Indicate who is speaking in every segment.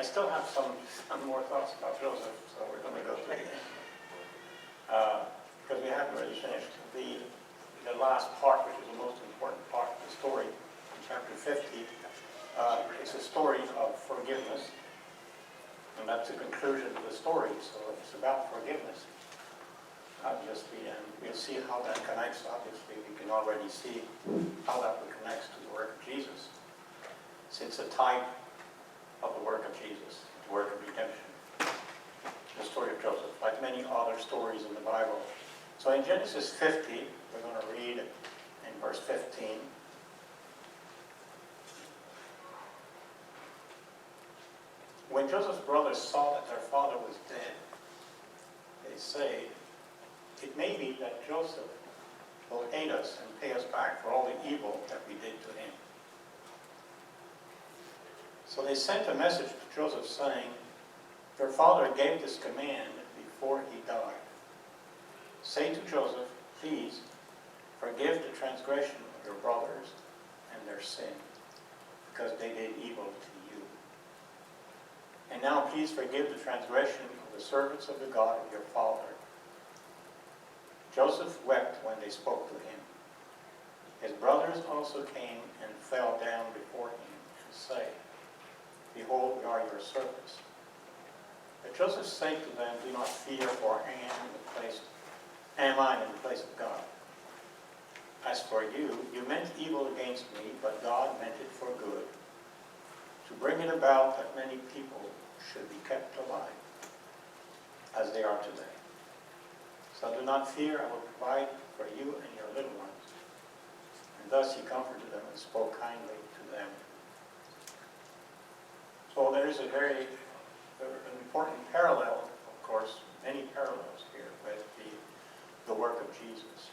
Speaker 1: still have some more thoughts about Joseph, so we're going to go through it. Because we haven't really finished the last part, which is the most important part of the story, in chapter 50. It's a story of forgiveness, and that's the conclusion of the story, so it's about forgiveness. Obviously, and we'll see how that connects. Obviously, we can already see how that connects to the work of Jesus. It's a type of the work of Jesus, the work of redemption. The story of Joseph, like many other stories in the Bible. So in Genesis 50, we're going to read in verse 15. When Joseph's brothers saw that their father was dead, they say, "It may be that Joseph will hate us and pay us back for all the evil that we did to him." So they sent a message to Joseph saying, "Your father gave this command before he died. Say to Joseph, please forgive the transgression of your brothers and their sin, because they did evil to you. And now please forgive the transgression of the servants of the God of your father." Joseph wept when they spoke to him. His brothers also came and fell down before him and said, "Behold, we are your servants." But Joseph said to them, "Do not fear, for I am in the place of God. As for you, you meant evil against me, but God meant it for good, to bring it about that many people should be kept alive, as they are today. So do not fear, I will provide for you and your little ones." And thus he comforted them and spoke kindly to them. So there is a very important parallel, of course, many parallels here with the work of Jesus.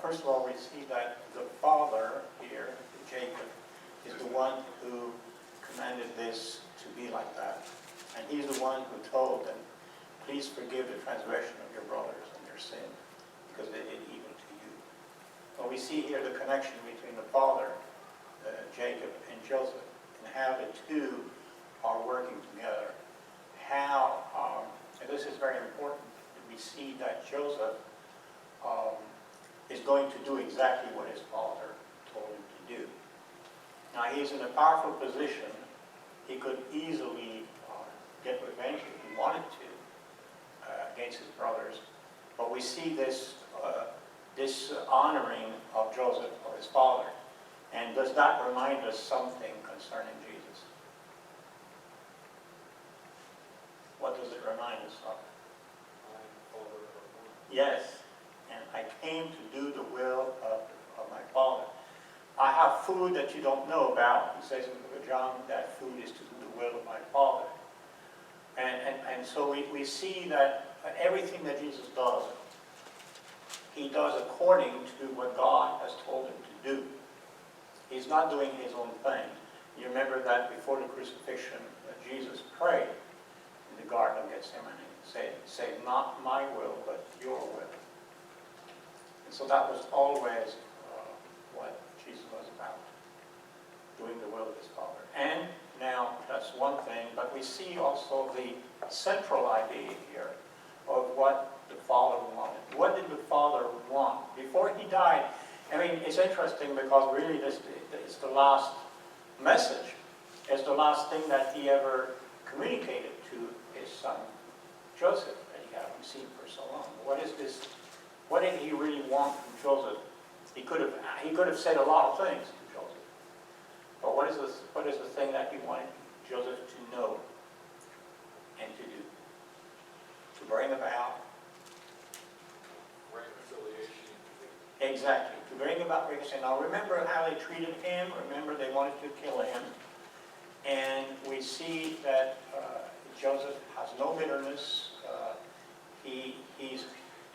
Speaker 1: First of all, we see that the father here, Jacob, is the one who commanded this to be like that. And he's the one who told them, "Please forgive the transgression of your brothers and their sin, because they did evil to you." Well, we see here the connection between the father, Jacob, and Joseph, and how the two are working together. How, and this is very important, we see that Joseph is going to do exactly what his father told him to do. Now, he's in a powerful position. He could easily get revenge if he wanted to against his brothers. But we see this honoring of Joseph, or his father. And does that remind us something concerning Jesus? What does it remind us of? Yes. And I came to do the will of my Father. I have food that you don't know about. He says in the book of John, that food is to do the will of my Father. And so we see that everything that Jesus does, he does according to what God has told him to do. He's not doing his own thing. You remember that before the crucifixion, Jesus prayed in the Garden of Gethsemane, saying, "Not my will, but your will." And so that was always what Jesus was about, doing the will of his Father. And now, that's one thing, but we see also the central idea here of what the Father wanted. What did the Father want? Before he died, I mean, it's interesting because really this is the last message. It's the last thing that he ever communicated to his son, Joseph, that he hadn't seen for so long. What is this? What did he really want from Joseph? He could have said a lot of things to Joseph. But what is the thing that he wanted Joseph to know and to do? To bring about
Speaker 2: reconciliation.
Speaker 1: Exactly. To bring about reconciliation. Now remember how they treated him. Remember they wanted to kill him. And we see that Joseph has no bitterness.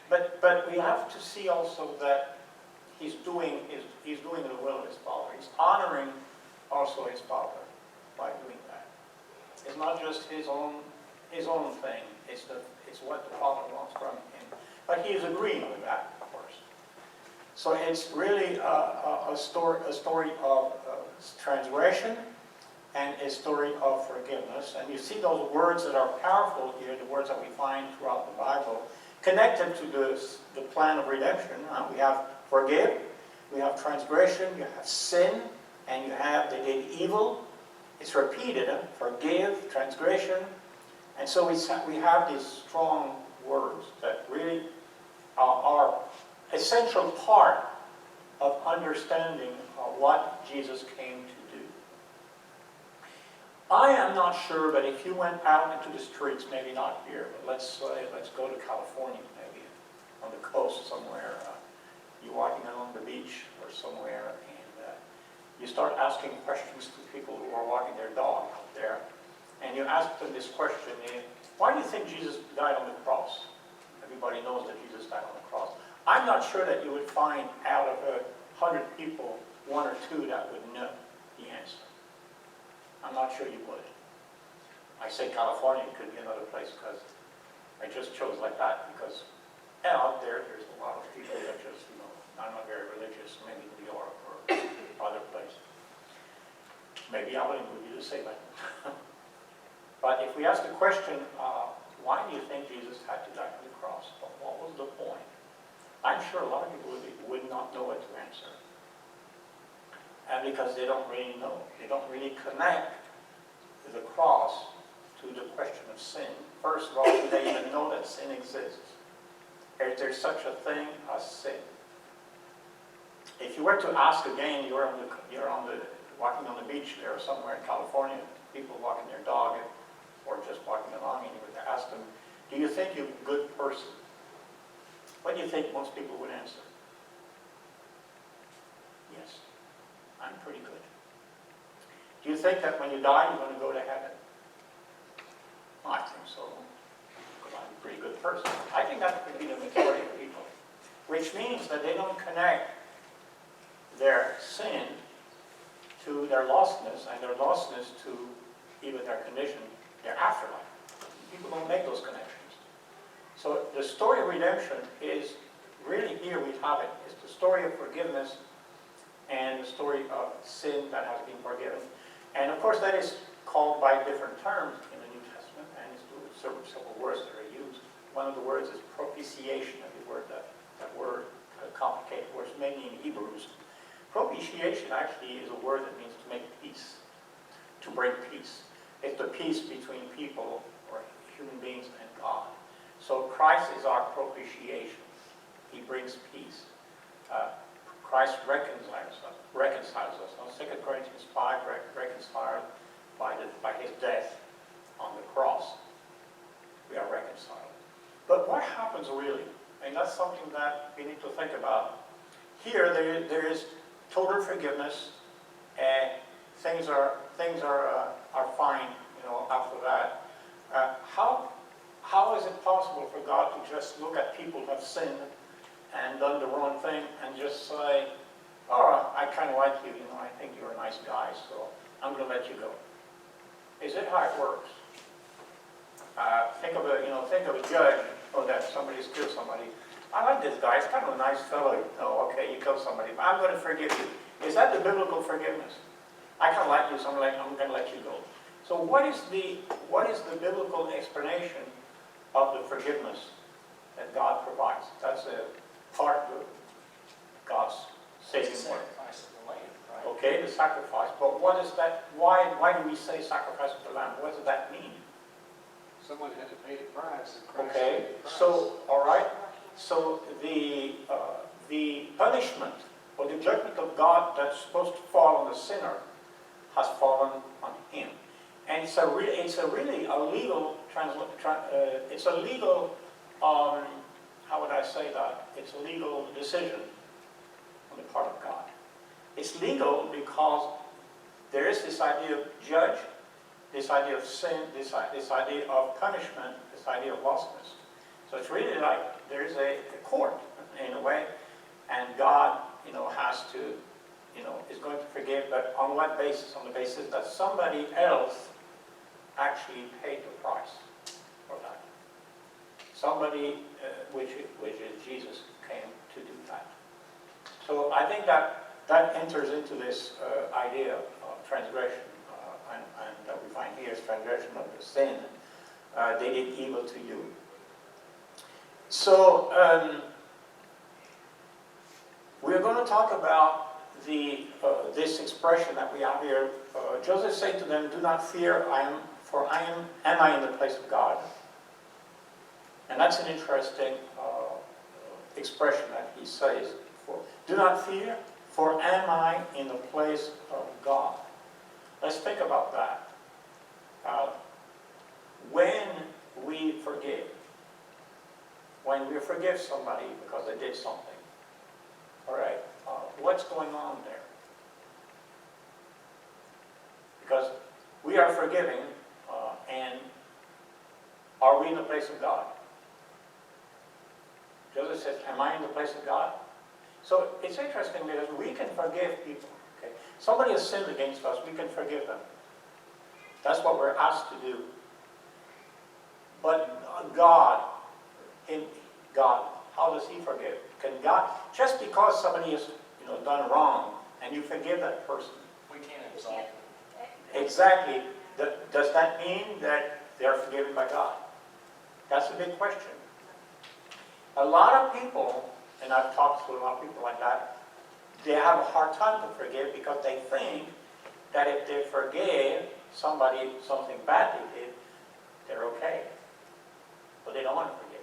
Speaker 1: But we have to see also that he's doing the will of his Father. He's honoring also his Father by doing that. It's not just his own thing. It's what the Father wants from him. But he is agreeing with that, of course. So it's really a story of transgression, and a story of forgiveness. And you see those words that are powerful here, the words that we find throughout the Bible, connected to the plan of redemption. We have forgive, we have transgression, you have sin, and you have they did evil. It's repeated, forgive, transgression. And so we have these strong words that really are essential part of understanding what Jesus came to do. I am not sure, but if you went out into the streets, maybe not here, but let's go to California, maybe on the coast somewhere. You're walking along the beach or somewhere, and you start asking questions to people who are walking their dog out there, and you ask them this question: why do you think Jesus died on the cross? Everybody knows that Jesus died on the cross. I'm not sure that you would find out of 100 people, 1 or 2 that would know the answer. I'm not sure you would. I say California, it could be another place, because I just chose like that, because out there's a lot of people that just, are not very religious, maybe New York or other places. Maybe Abilene would be the same. But if we ask the question, why do you think Jesus had to die on the cross? Well, what was the point? I'm sure a lot of people would not know what to answer. And because they don't really know. They don't really connect the cross to the question of sin. First of all, do they even know that sin exists? Is there such a thing as sin? If you were to ask again, you're walking on the beach there or somewhere in California, people walking their dog or just walking along, and you were to ask them, do you think you're a good person? What do you think most people would answer? Yes, I'm pretty good. Do you think that when you die, you're going to go to heaven? Well, I think so, because I'm a pretty good person. I think that would be the majority of people, which means that they don't connect their sin to their lostness, and their lostness to even their condition, their afterlife. People don't make those connections. So the story of redemption is really, here we have it. It's the story of forgiveness and the story of sin that has been forgiven. And of course that is called by different terms in the New Testament, and it's several words that are used. One of the words is propitiation, that word, complicated words, mainly in Hebrews. Propitiation actually is a word that means to make peace, to bring peace. It's the peace between people or human beings and God. So Christ is our propitiation. He brings peace. Christ reconciles us. On 2 Corinthians 5, reconciled by his death on the cross. We are reconciled. But what happens really? And that's something that we need to think about. Here, there is total forgiveness, and things are fine. After that, how is it possible for God to just look at people who have sinned and done the wrong thing and just say, "Oh, I kind of like you. I think you're a nice guy, so I'm going to let you go"? Is it how it works? Think of a judge, or that somebody's killed somebody. I like this guy. He's kind of a nice fellow. Oh, okay, you killed somebody, but I'm going to forgive you. Is that the biblical forgiveness? I kind of like you, so I'm going to let you go. So what is the biblical explanation of the forgiveness that God provides? That's a part of God's saving work.
Speaker 2: Sacrifice of the lamb, right?
Speaker 1: Okay, the sacrifice. But what is that? Why do we say sacrifice of the lamb? What does that mean?
Speaker 2: Someone had to pay the price. And Christ
Speaker 1: Okay,
Speaker 2: paid the price.
Speaker 1: so all right. So the punishment or the judgment of God that's supposed to fall on the sinner has fallen on him, and it's a legal how would I say that? It's a legal decision on the part of God. It's legal because there is this idea of judge, this idea of sin, this idea of punishment, this idea of lostness. So it's really like there is a court in a way, and God, has to, is going to forgive, but on what basis? On the basis that somebody else actually paid the price for that. Somebody, which is Jesus, came to do that. So I think that enters into this idea of transgression, and find here is transgression of the sin. They did evil to you. So, we're going to talk about this expression that we have here. Joseph said to them, "Do not fear, am I in the place of God?" And that's an interesting expression that he says. Do not fear, for am I in the place of God? Let's think about that. When we forgive somebody because they did something, all right, what's going on there? Because we are forgiving, and are we in the place of God? Joseph says, am I in the place of God? So it's interesting because we can forgive people. Okay? Somebody has sinned against us, we can forgive them. That's what we're asked to do. But God, how does he forgive? Can God, just because somebody has done wrong and you forgive that person?
Speaker 2: We can't absolve them.
Speaker 1: Exactly. Does that mean that they're forgiven by God? That's a big question. A lot of people, and I've talked to a lot of people like that, they have a hard time to forgive because they think that if they forgive somebody something bad they did, they're okay. But they don't want to forgive.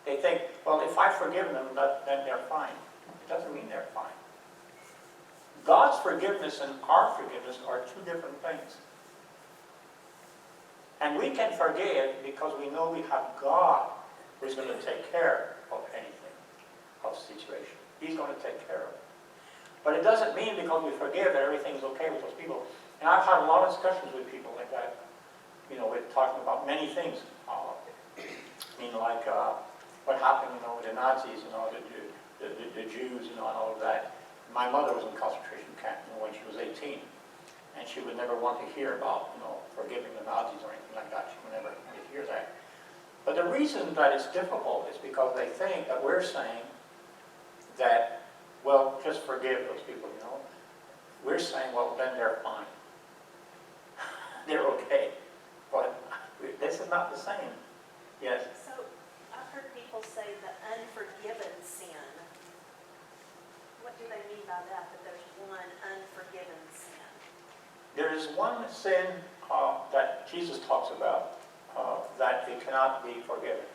Speaker 1: They think, well, if I've forgiven them, then they're fine. It doesn't mean they're fine. God's forgiveness and our forgiveness are two different things. And we can forgive because we know we have God who's going to take care of anything, of the situation. He's going to take care of it. But it doesn't mean because we forgive that everything's okay with those people. And I've had a lot of discussions with people like that, with talking about many things. Like what happened, with the Nazis, the Jews, and all of that. My mother was in a concentration camp when she was 18, and she would never want to hear about, forgiving the Nazis or anything like that. She would never want to hear that. But the reason that it's difficult is because they think that we're saying that, well, just forgive those people, We're saying, well, then they're fine. They're okay. But this is not the same. Yes?
Speaker 3: So, I've heard people say the unforgiven sin. What do they mean by that there's one unforgiven sin?
Speaker 1: There is one sin that Jesus talks about that it cannot be forgiven.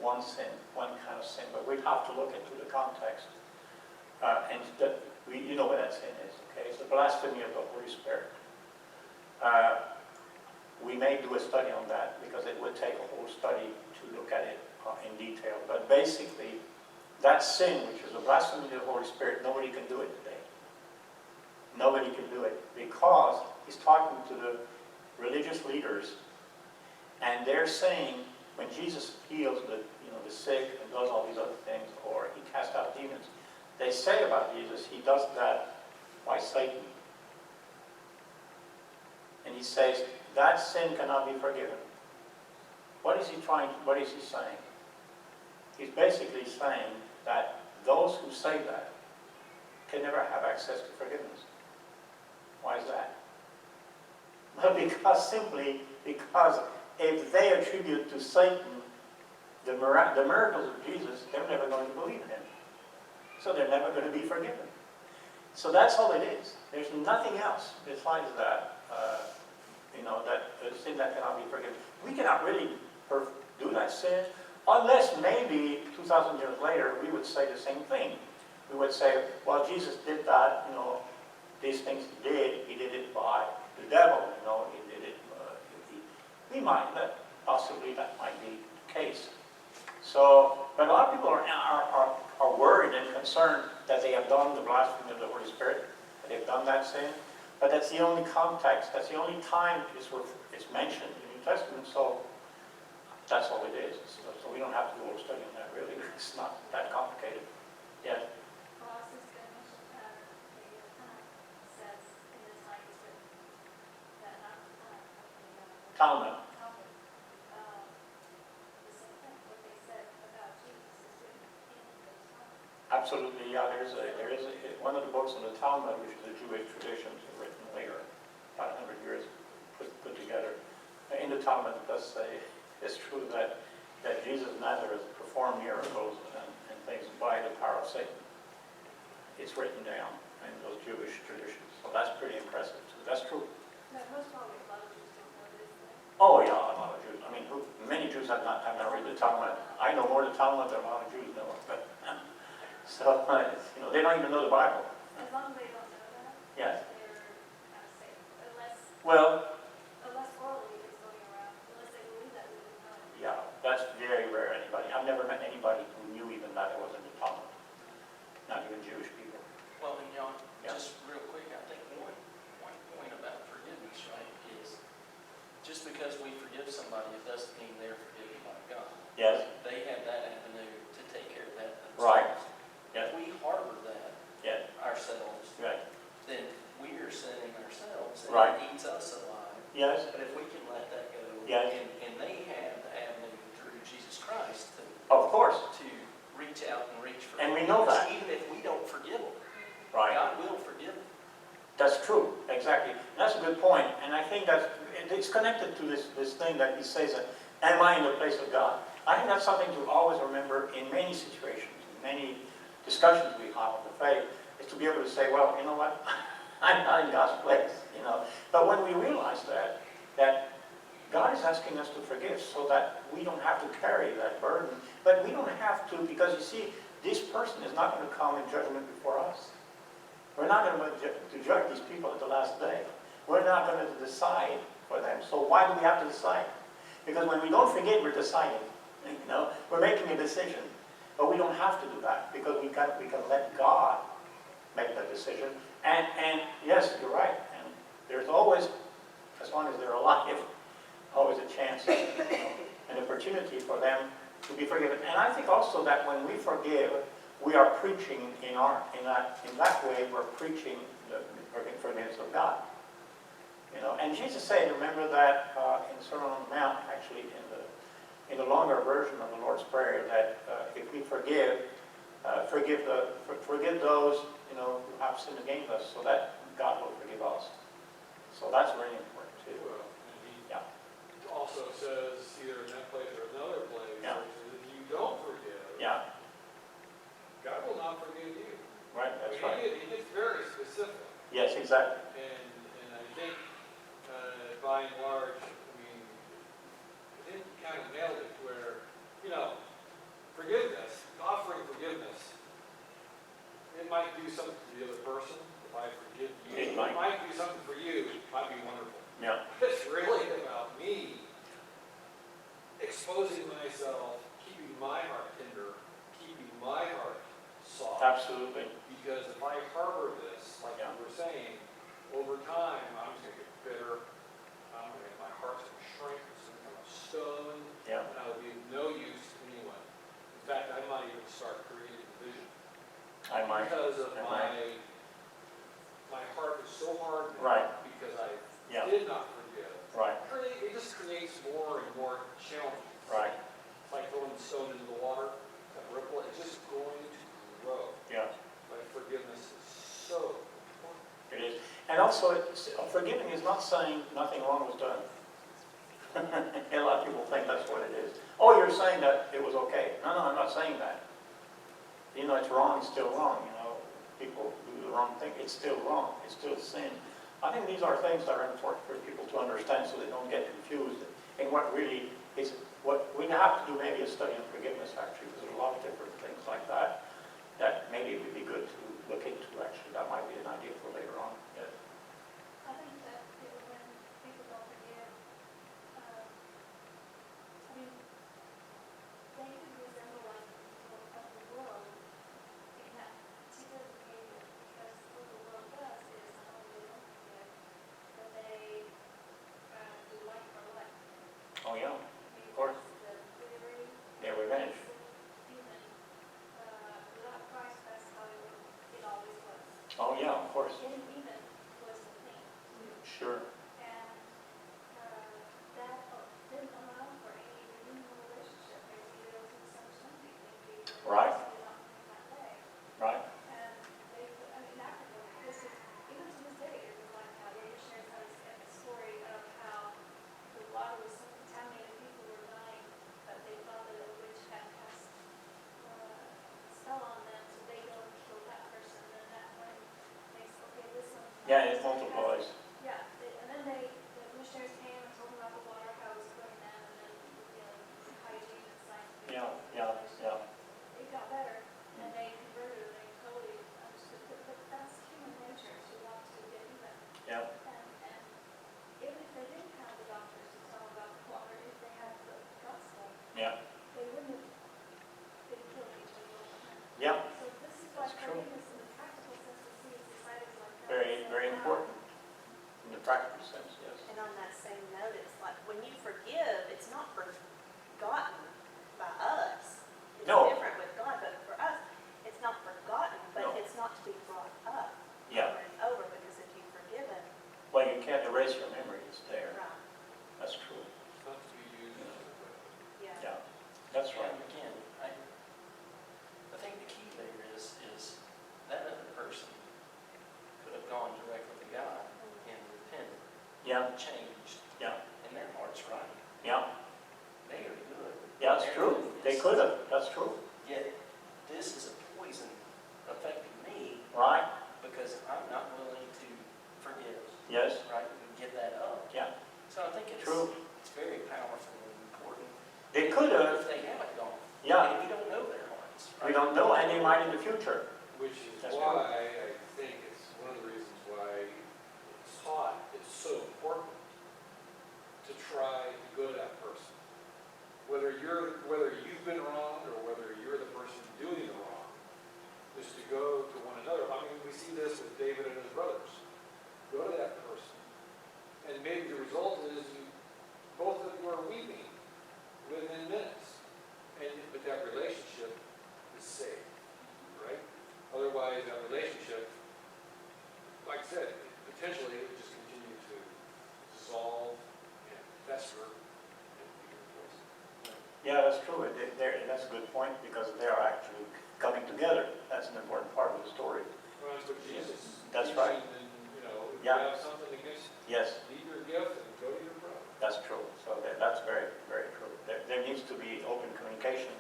Speaker 1: One sin, one kind of sin, but we'd have to look into the context. You know what that sin is, okay? It's the blasphemy of the Holy Spirit. We may do a study on that because it would take a whole study to look at it in detail. But basically, that sin, which is the blasphemy of the Holy Spirit, nobody can do it today. Nobody can do it because he's talking to the religious leaders, and they're saying when Jesus heals the sick and does all these other things, or he casts out demons, they say about Jesus, he does that by Satan. And he says that sin cannot be forgiven. What is he saying? He's basically saying that those who say that can never have access to forgiveness. Why is that? Well, because if they attribute to Satan the miracles of Jesus, they're never going to believe in him. So they're never going to be forgiven. So that's all it is. There's nothing else besides that, that sin that cannot be forgiven. We cannot really do that sin unless maybe 2,000 years later we would say the same thing. We would say, well, Jesus did that, these things he did it by the devil, he did it, we might, possibly that might be the case. So, but a lot of people are worried and concerned that they have done the blasphemy of the Holy Spirit, that they've done that sin, but that's the only context, that's the only time it's mentioned in the New Testament, so that's all it is. So we don't have to go study on that really, it's not that complicated. Yes? Talmud. Absolutely, yeah. There is one of the books in the Talmud, which is a Jewish tradition, written later, about 100 years, the Talmud does say, it's true that Jesus of Nazareth performed miracles and things by the power of Satan. It's written down in those Jewish traditions. So that's pretty impressive too. That's true.
Speaker 4: But most probably a lot of Jews don't know this, though.
Speaker 1: Oh yeah, a lot of Jews. I mean, many Jews have not read the Talmud. I know more of the Talmud than a lot of Jews know. But so they don't even know the Bible.
Speaker 4: As long as they don't know that,
Speaker 1: Yes.
Speaker 4: they're kind of safe.
Speaker 1: Well,
Speaker 4: Unless orally it's going around, unless they believe that we didn't know.
Speaker 1: yeah, that's very rare. I've never met anybody who knew even that it wasn't the Talmud. Not even Jewish people.
Speaker 5: Well, and John,
Speaker 1: Yeah.
Speaker 5: just real quick, I think one point about forgiveness, right, is just because we forgive somebody, it doesn't mean they're forgiven by God.
Speaker 1: Yes.
Speaker 5: They have that avenue to take care of that themselves.
Speaker 1: Right. Yes.
Speaker 5: If we harbor that
Speaker 1: Yes.
Speaker 5: ourselves,
Speaker 1: Right.
Speaker 5: then we are sinning ourselves, and
Speaker 1: Right.
Speaker 5: it eats us alive.
Speaker 1: Yes.
Speaker 5: But if we can let that go,
Speaker 1: Yes.
Speaker 5: and they have the avenue through Jesus Christ
Speaker 1: Of course.
Speaker 5: to reach out and reach for
Speaker 1: And we know
Speaker 5: forgiveness,
Speaker 1: that.
Speaker 5: even if we don't forgive them,
Speaker 1: Right.
Speaker 5: God will forgive them.
Speaker 1: That's true, exactly. That's a good point, and I think that it's connected to this thing that he says, am I in the place of God? I think that's something to always remember in many situations, in many discussions we have of the faith, is to be able to say, well, you know what, I'm not in God's place, But when we realize that God is asking us to forgive so that we don't have to carry that burden, but we don't have to, because you see, this person is not going to come in judgment before us. We're not going to judge these people at the last day. We're not going to decide for them. So why do we have to decide? Because when we don't forgive, we're deciding. We're making a decision. But we don't have to do that because we can let God make that decision. And yes, you're right. And there's always, as long as they're alive, always a chance, an opportunity for them to be forgiven. And I think also that when we forgive, we are preaching in that way. We're preaching the forgiveness of God. And Jesus said, remember that in Sermon on the Mount, actually in the longer version of the Lord's Prayer, that if we forgive those who have sinned against us, so that God will forgive us. So that's really important too.
Speaker 2: Well, and he
Speaker 1: Yeah.
Speaker 2: also says, either in that place or another place,
Speaker 1: Yeah.
Speaker 2: if you don't forgive,
Speaker 1: Yeah.
Speaker 2: God will not forgive you.
Speaker 1: Right. That's right.
Speaker 2: He gets very specific.
Speaker 1: Yes. Exactly.
Speaker 2: And I think, by and large, I think he kind of nailed it where, forgiveness, offering forgiveness, it might do something to the other person. If I forgive you,
Speaker 1: It might.
Speaker 2: do something for you. It might be wonderful.
Speaker 1: Yeah.
Speaker 2: It's really about me exposing myself, keeping my heart tender, keeping my heart soft.
Speaker 1: Absolutely.
Speaker 2: Because if I harbor this, like
Speaker 1: Yeah.
Speaker 2: you were saying, over time, I'm just going to get bitter. My heart's going to shrink. It's going to become a stone.
Speaker 1: Yeah.
Speaker 2: And I will be of no use to anyone. In fact, I might even start creating division.
Speaker 1: I might.
Speaker 2: Because of
Speaker 1: I might.
Speaker 2: my heart is so hard now,
Speaker 1: Right.
Speaker 2: because I
Speaker 1: Yeah.
Speaker 2: did not forgive.
Speaker 1: Right.
Speaker 2: It just creates more and more challenges.
Speaker 1: Right.
Speaker 2: It's like throwing the stone into the water, that ripple, it's just going to grow.
Speaker 1: Yeah.
Speaker 2: But forgiveness is so important.
Speaker 1: It is. And also, forgiving is not saying nothing wrong was done. A lot of people think that's what it is. Oh, you're saying that it was okay. No, I'm not saying that. It's wrong, it's still wrong. People do the wrong thing, it's still wrong, it's still sin. I think these are things that are important for people to understand so they don't get confused in what really is, what we have to do maybe a study on forgiveness actually, because there's a lot of different things like that maybe it would be good to look into actually. That might be an idea for later on. Yes.
Speaker 4: I think that when people don't forgive, they could resemble like people of the world in that particular behavior, because what the world does is not only they don't forgive, but they do like for like.
Speaker 1: Oh, yeah.
Speaker 4: Of
Speaker 1: course.
Speaker 4: The theory.
Speaker 1: Yeah, revenge.
Speaker 4: Human. Without Christ, that's how it always was.
Speaker 1: Oh, yeah, of course.
Speaker 4: Getting even was the thing.
Speaker 1: Sure.
Speaker 4: And that didn't allow for any renewal relationship. Maybe there was misunderstanding. Maybe there was
Speaker 1: Right.
Speaker 4: something not in that way.
Speaker 1: Right.
Speaker 4: And in Africa, this is, even to this day, it was like how the missionaries had this epic story of how the water was so
Speaker 1: sense, yes.
Speaker 3: And on that same note, it's like, when you forgive, it's not forgotten by us. It's
Speaker 1: No.
Speaker 3: different with God, but for us, it's not forgotten, but
Speaker 1: No.
Speaker 3: it's not to be brought up
Speaker 1: Yeah.
Speaker 3: over and over, because if you've forgiven,
Speaker 1: Well, you can't erase your memory, it's there.
Speaker 3: right,
Speaker 1: That's true.
Speaker 2: It's not to be used as a weapon.
Speaker 3: yeah.
Speaker 1: Yeah, that's right.
Speaker 5: And again, I think the key there is that other person could have gone directly to God and repented,
Speaker 1: Yeah,
Speaker 5: changed,
Speaker 1: yeah,
Speaker 5: and their heart's right.
Speaker 1: yeah.
Speaker 5: They are good.
Speaker 1: Yeah, that's
Speaker 5: They're
Speaker 1: true.
Speaker 5: doing
Speaker 1: They
Speaker 5: this.
Speaker 1: could have, that's true.
Speaker 5: Yet, this is a poison affecting me
Speaker 1: Right?
Speaker 5: because I'm not willing to forgive,
Speaker 1: Yes,
Speaker 5: right, and give that up.
Speaker 1: yeah,
Speaker 5: So I think it's
Speaker 1: true.
Speaker 5: very powerful and important.
Speaker 1: They could have,
Speaker 5: If they haven't gone,
Speaker 1: yeah.
Speaker 5: and we don't know their hearts.
Speaker 1: We
Speaker 5: right?
Speaker 1: don't know, and they might in the future.
Speaker 2: Which is
Speaker 1: That's
Speaker 2: why I think it's one of the reasons why taught is so important to try to go to that person. Whether you've been wronged or whether you're the person doing the wrong, is to go to one another. I mean, we see this with David and his brothers. Go to that person, and maybe the result is both of you are weeping within minutes, but that relationship is saved, right? Otherwise, that relationship, like I said, potentially it would just continue to dissolve and fester and be replaced.
Speaker 1: Yeah, that's true. That's a good point, because they are actually coming together. That's an important part of the story.
Speaker 2: Well, that's what Jesus.
Speaker 1: That's
Speaker 2: teaching,
Speaker 1: right.
Speaker 2: And, you know, if
Speaker 1: Yeah.
Speaker 2: you have something against,
Speaker 1: Yes,
Speaker 2: leave your gift and go to your brother.
Speaker 1: that's true. So that's very, very true. There needs to be open communication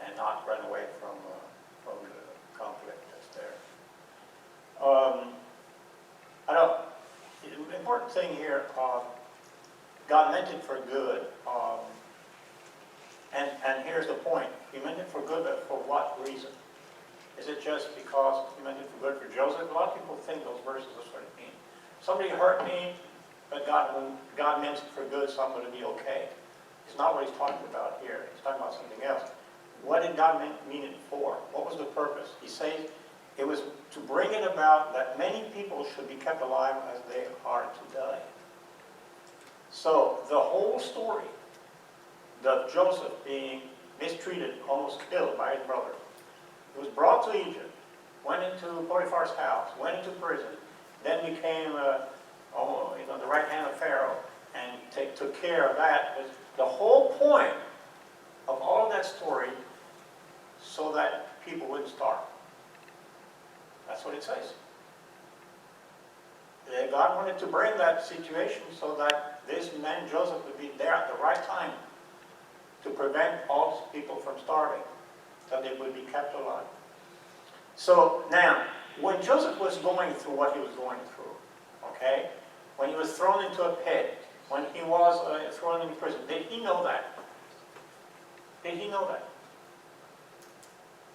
Speaker 1: and not run away from the conflict that's there. I don't, the important thing here, God meant it for good. And here's the point. He meant it for good, but for what reason? Is it just because he meant it for good for Joseph? A lot of people think those verses are what it means. Somebody hurt me, but God meant it for good, so I'm going to be okay. It's not what he's talking about here. He's talking about something else. What did God mean it for? What was the purpose? He says it was to bring it about that many people should be kept alive as they are today. So the whole story of Joseph being mistreated, almost killed by his brother, he was brought to Egypt, went into Potiphar's house, went into prison, then became the right hand of Pharaoh, and took care of that. The whole point of all of that story, so that people wouldn't starve. That's what it says. God wanted to bring that situation so that this man Joseph would be there at the right time to prevent all people from starving, that they would be kept alive. So now, when Joseph was going through what he was going through, okay, when he was thrown into a pit, when he was thrown into prison, did he know that? Did he know that?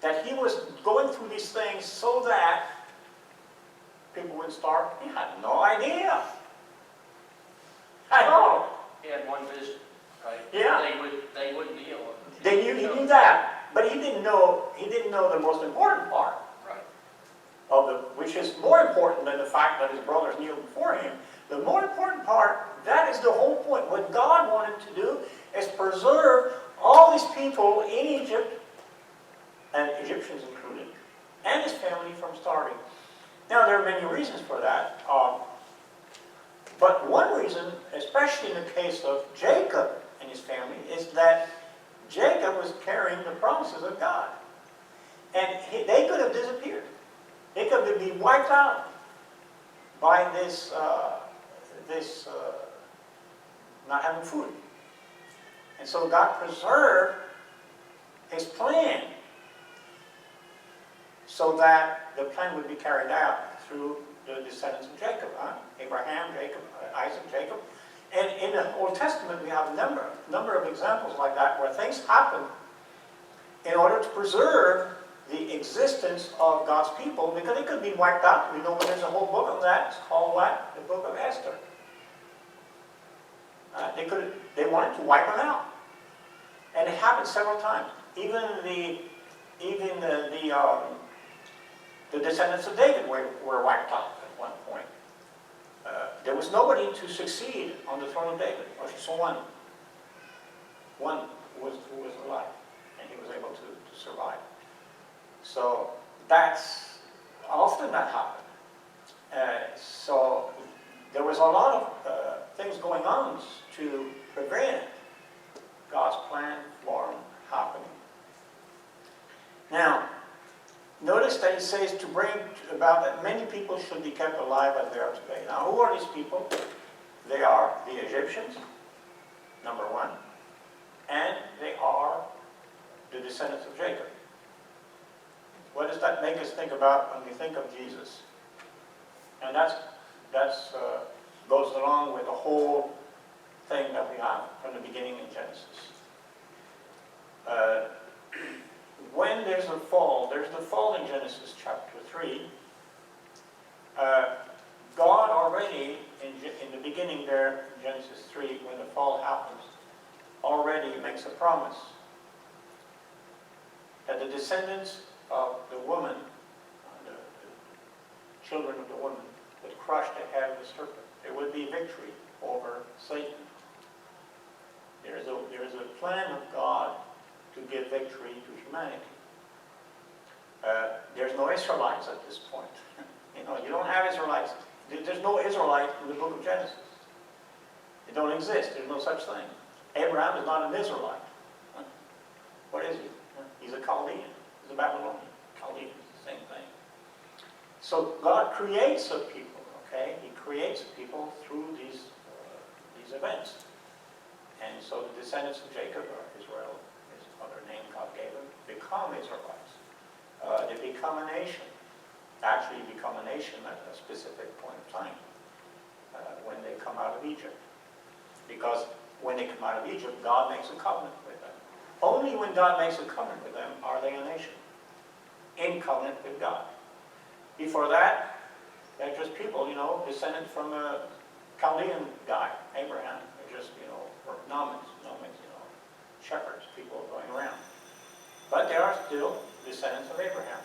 Speaker 1: That he was going through these things so that people wouldn't starve? He had no idea. At all.
Speaker 5: He had one vision, right?
Speaker 1: Yeah.
Speaker 5: They wouldn't be able to.
Speaker 1: He knew that, but he didn't know the most important part.
Speaker 5: Right.
Speaker 1: Which is more important than the fact that his brothers knew before him. The more important part, that is the whole point. What God wanted to do is preserve all these people in Egypt, and Egyptians included, and his family from starving. Now, there are many reasons for that. But one reason, especially in the case of Jacob and his family, is that Jacob was carrying the promises of God. And they could have disappeared. They could be wiped out by this not having food. And so God preserved his plan so that the plan would be carried out through the descendants of Jacob. Abraham, Jacob, Isaac, Jacob. And in the Old Testament, we have a number of examples like that where things happen in order to preserve the existence of God's people, because they could be wiped out. We know there's a whole book on that. It's called what? The book of Esther. They wanted to wipe them out, and it happened several times. Even the descendants of David were wiped out at one point. there was nobody to succeed on the throne of David. Or just one. One who was alive, and he was able to survive. So that's often that happened. So there was a lot of things going on to prevent God's plan from happening. Now, notice that he says to bring about that many people should be kept alive as they are today. Now, who are these people? They are the Egyptians, number one, and they are the descendants of Jacob. What does that make us think about when we think of Jesus? And that's goes along with the whole thing that we have from the beginning in Genesis. When there's the fall in Genesis chapter 3. God already, in the beginning there, in Genesis 3, when the fall happens, already makes a promise that the descendants of the woman, the children of the woman, would crush the head of the serpent. There would be victory over Satan. There is a plan of God to give victory to humanity. There's no Israelites at this point. You don't have Israelites. There's no Israelite in the book of Genesis. They don't exist. There's no such thing. Abraham is not an Israelite. What is he? He's a Chaldean. He's a Babylonian. Chaldean is the same thing. So God creates a people, okay? He creates a people through these events. And so the descendants of Jacob, or Israel, is another name God gave them, become Israelites. They become a nation. Actually become a nation at a specific point of time when they come out of Egypt. Because when they come out of Egypt, God makes a covenant with them. Only when God makes a covenant with them are they a nation. In covenant with God. Before that, they're just people, descended from a Chaldean guy, Abraham. They're just, nomads, shepherds, people going around. But they are still descendants of Abraham.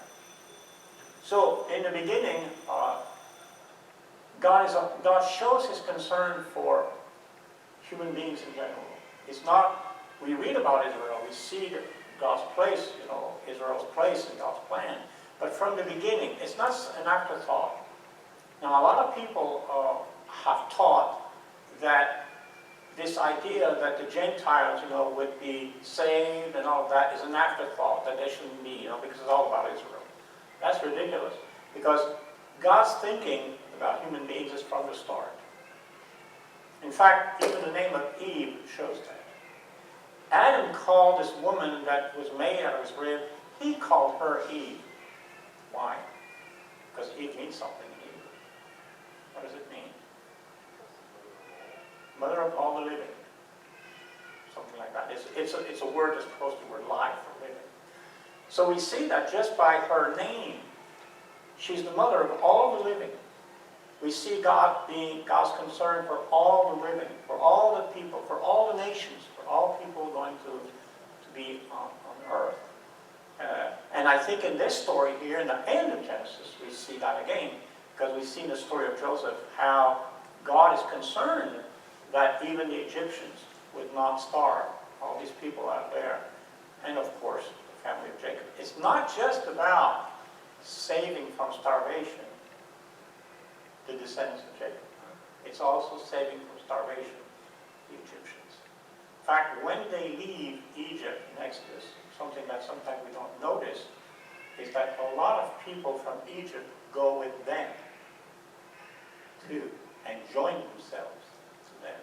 Speaker 1: So, in the beginning, God shows his concern for human beings in general. It's not, we read about Israel, we see God's place, Israel's place in God's plan. But from the beginning, it's not an afterthought. Now, a lot of people have taught that this idea that the Gentiles, would be saved and all of that is an afterthought, that they shouldn't be, because it's all about Israel. That's ridiculous, because God's thinking about human beings is from the start. In fact, even the name of Eve shows that. Adam called this woman that was made out of his rib, he called her Eve. Why? Because Eve means something in Hebrew. What does it mean? Mother of all the living. Something like that. It's a word that's close to the word life or living. So we see that just by her name, she's the mother of all the living. We see God's concern for all the living, for all the people, for all the nations, for all people going to be on earth. And I think in this story here, in the end of Genesis, we see that again, because we see in the story of Joseph how God is concerned that even the Egyptians would not starve, all these people out there, and of course, the family of Jacob. It's not just about saving from starvation the descendants of Jacob. It's also saving from starvation the Egyptians. In fact, when they leave Egypt in Exodus, something that sometimes we don't notice is that a lot of people from Egypt go with them too and join themselves to them.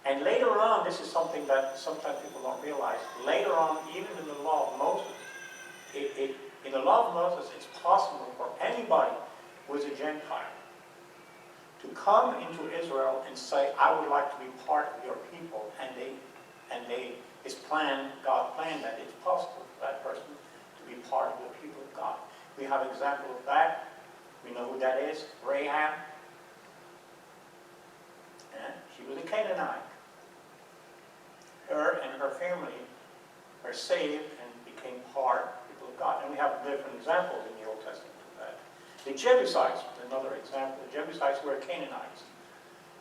Speaker 1: And later on, this is something that sometimes people don't realize, later on, even in the law of Moses, in the law of Moses, it's possible for anybody who is a Gentile to come into Israel and say, I would like to be part of your people, God planned that it's possible for that person to be part of the people of God. We have an example of that. We know who that is, Rahab. And she was a Canaanite. Her and her family are saved and became part of the people of God. And we have different examples in the Old Testament of that. The Jebusites, another example. The Jebusites were Canaanites.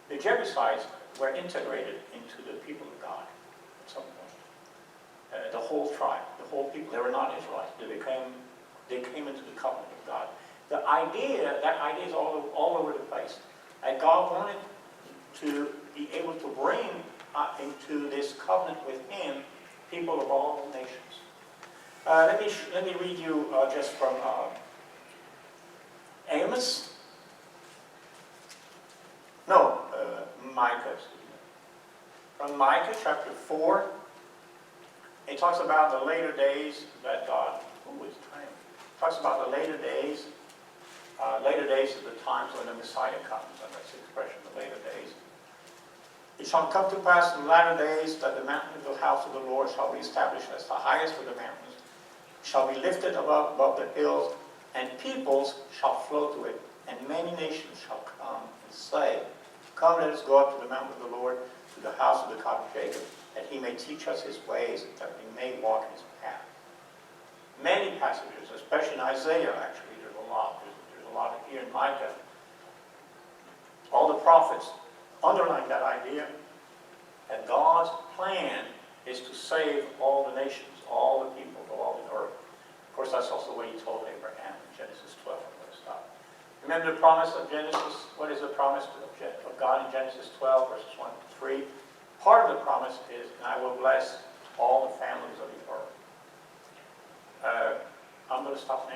Speaker 1: The Jebusites were integrated into the people of God at some point. The whole tribe, the whole people, they were not Israelites. They came into the covenant of God. That idea is all over the place. And God wanted to be able to bring into this covenant with Him people of all nations. Let me read you just from Amos. No, Micah. Excuse me. From Micah chapter 4, it talks about the later days that God. Oh, it's time. It talks about the later days. Later days are the times when the Messiah comes, and that's the expression, the later days. It shall come to pass in the latter days that the mountain of the house of the Lord shall be established as the highest of the mountains, shall be lifted above the hills, and peoples shall flow to it, and many nations shall come and say, Come, let us go up to the mountain of the Lord, to the house of the God of Jacob, that He may teach us His ways, that we may walk in His path. Many passages, especially in Isaiah, actually, there's a lot. There's a lot here in Micah. All the prophets underline that idea that God's plan is to save all the nations, all the people, all the earth. Of course, that's also what He told Abraham in Genesis 12. I'm going to stop. Remember the promise of Genesis? What is the promise of God in Genesis 12, verses 1 to 3? Part of the promise is, and I will bless all the families of the earth. I'm going to stop now.